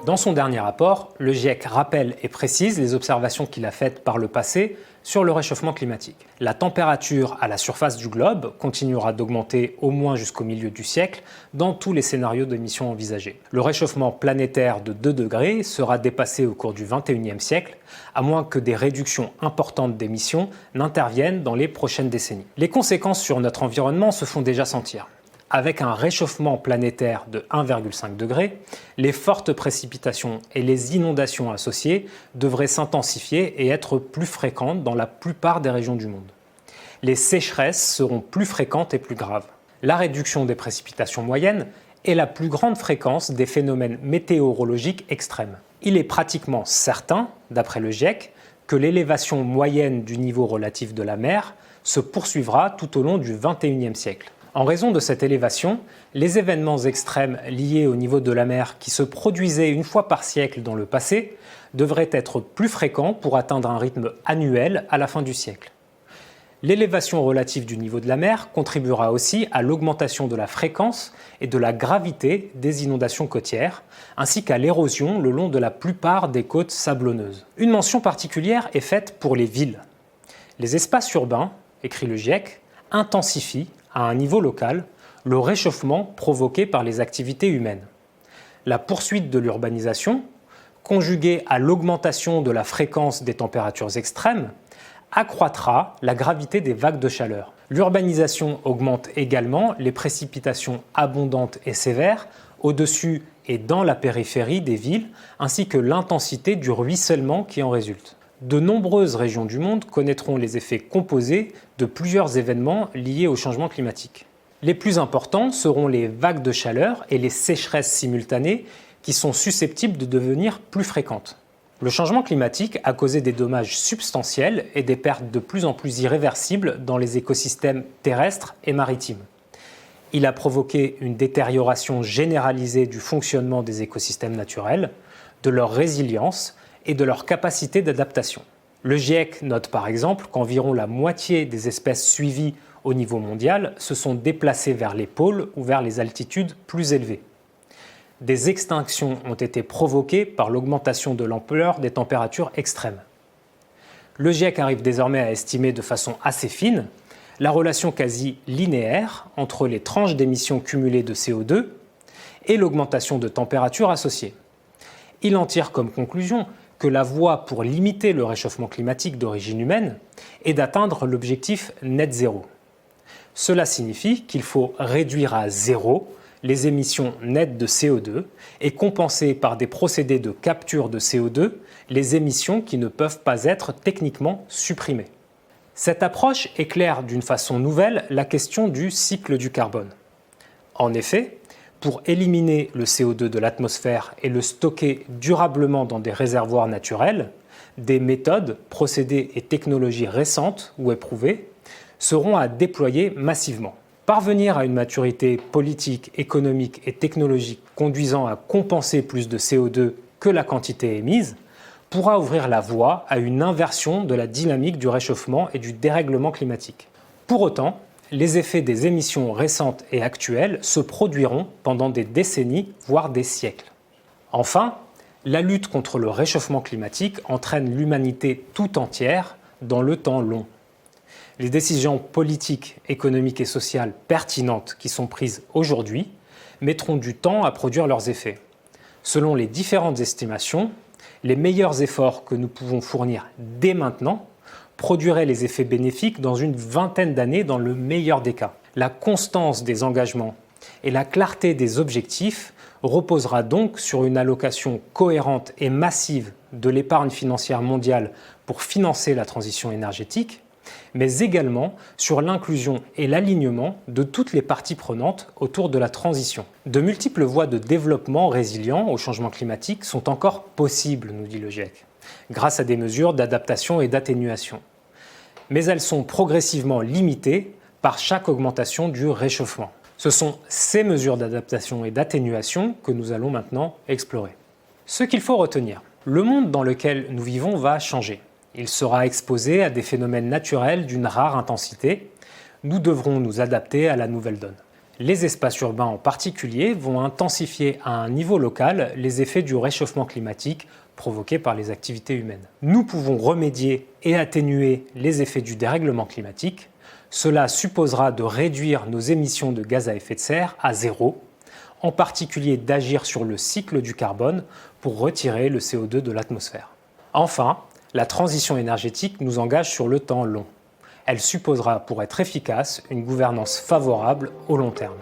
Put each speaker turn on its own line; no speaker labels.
Dans son dernier rapport, le GIEC rappelle et précise les observations qu'il a faites par le passé sur le réchauffement climatique. La température à la surface du globe continuera d'augmenter au moins jusqu'au milieu du siècle dans tous les scénarios d'émissions envisagés. Le réchauffement planétaire de 2 degrés sera dépassé au cours du XXIe siècle, à moins que des réductions importantes d'émissions n'interviennent dans les prochaines décennies. Les conséquences sur notre environnement se font déjà sentir. Avec un réchauffement planétaire de 1,5 degré, les fortes précipitations et les inondations associées devraient s'intensifier et être plus fréquentes dans la plupart des régions du monde. Les sécheresses seront plus fréquentes et plus graves. La réduction des précipitations moyennes est la plus grande fréquence des phénomènes météorologiques extrêmes. Il est pratiquement certain, d'après le GIEC, que l'élévation moyenne du niveau relatif de la mer se poursuivra tout au long du XXIe siècle. En raison de cette élévation, les événements extrêmes liés au niveau de la mer qui se produisaient une fois par siècle dans le passé devraient être plus fréquents pour atteindre un rythme annuel à la fin du siècle. L'élévation relative du niveau de la mer contribuera aussi à l'augmentation de la fréquence et de la gravité des inondations côtières, ainsi qu'à l'érosion le long de la plupart des côtes sablonneuses. Une mention particulière est faite pour les villes. Les espaces urbains, écrit le GIEC, intensifient à un niveau local, le réchauffement provoqué par les activités humaines. La poursuite de l'urbanisation, conjuguée à l'augmentation de la fréquence des températures extrêmes, accroîtra la gravité des vagues de chaleur. L'urbanisation augmente également les précipitations abondantes et sévères au-dessus et dans la périphérie des villes, ainsi que l'intensité du ruissellement qui en résulte. De nombreuses régions du monde connaîtront les effets composés de plusieurs événements liés au changement climatique. Les plus importants seront les vagues de chaleur et les sécheresses simultanées qui sont susceptibles de devenir plus fréquentes. Le changement climatique a causé des dommages substantiels et des pertes de plus en plus irréversibles dans les écosystèmes terrestres et maritimes. Il a provoqué une détérioration généralisée du fonctionnement des écosystèmes naturels, de leur résilience et de leur capacité d'adaptation. Le GIEC note par exemple qu'environ la moitié des espèces suivies au niveau mondial se sont déplacées vers les pôles ou vers les altitudes plus élevées. Des extinctions ont été provoquées par l'augmentation de l'ampleur des températures extrêmes. Le GIEC arrive désormais à estimer de façon assez fine la relation quasi linéaire entre les tranches d'émissions cumulées de CO2 et l'augmentation de température associée. Il en tire comme conclusion que la voie pour limiter le réchauffement climatique d'origine humaine est d'atteindre l'objectif net zéro. Cela signifie qu'il faut réduire à zéro les émissions nettes de CO2 et compenser par des procédés de capture de CO2 les émissions qui ne peuvent pas être techniquement supprimées. Cette approche éclaire d'une façon nouvelle la question du cycle du carbone. En effet, pour éliminer le CO2 de l'atmosphère et le stocker durablement dans des réservoirs naturels, des méthodes, procédés et technologies récentes ou éprouvées seront à déployer massivement. Parvenir à une maturité politique, économique et technologique conduisant à compenser plus de CO2 que la quantité émise pourra ouvrir la voie à une inversion de la dynamique du réchauffement et du dérèglement climatique. Pour autant, les effets des émissions récentes et actuelles se produiront pendant des décennies, voire des siècles. Enfin, la lutte contre le réchauffement climatique entraîne l'humanité tout entière dans le temps long. Les décisions politiques, économiques et sociales pertinentes qui sont prises aujourd'hui mettront du temps à produire leurs effets. Selon les différentes estimations, les meilleurs efforts que nous pouvons fournir dès maintenant produiraient les effets bénéfiques dans une vingtaine d'années dans le meilleur des cas. La constance des engagements et la clarté des objectifs reposera donc sur une allocation cohérente et massive de l'épargne financière mondiale pour financer la transition énergétique, mais également sur l'inclusion et l'alignement de toutes les parties prenantes autour de la transition. De multiples voies de développement résilient au changement climatique sont encore possibles, nous dit le GIEC, grâce à des mesures d'adaptation et d'atténuation. Mais elles sont progressivement limitées par chaque augmentation du réchauffement. Ce sont ces mesures d'adaptation et d'atténuation que nous allons maintenant explorer. Ce qu'il faut retenir, le monde dans lequel nous vivons va changer. Il sera exposé à des phénomènes naturels d'une rare intensité. Nous devrons nous adapter à la nouvelle donne. Les espaces urbains en particulier vont intensifier à un niveau local les effets du réchauffement climatique provoqués par les activités humaines. Nous pouvons remédier et atténuer les effets du dérèglement climatique. Cela supposera de réduire nos émissions de gaz à effet de serre à zéro, en particulier d'agir sur le cycle du carbone pour retirer le CO2 de l'atmosphère. Enfin, la transition énergétique nous engage sur le temps long. Elle supposera, pour être efficace, une gouvernance favorable au long terme.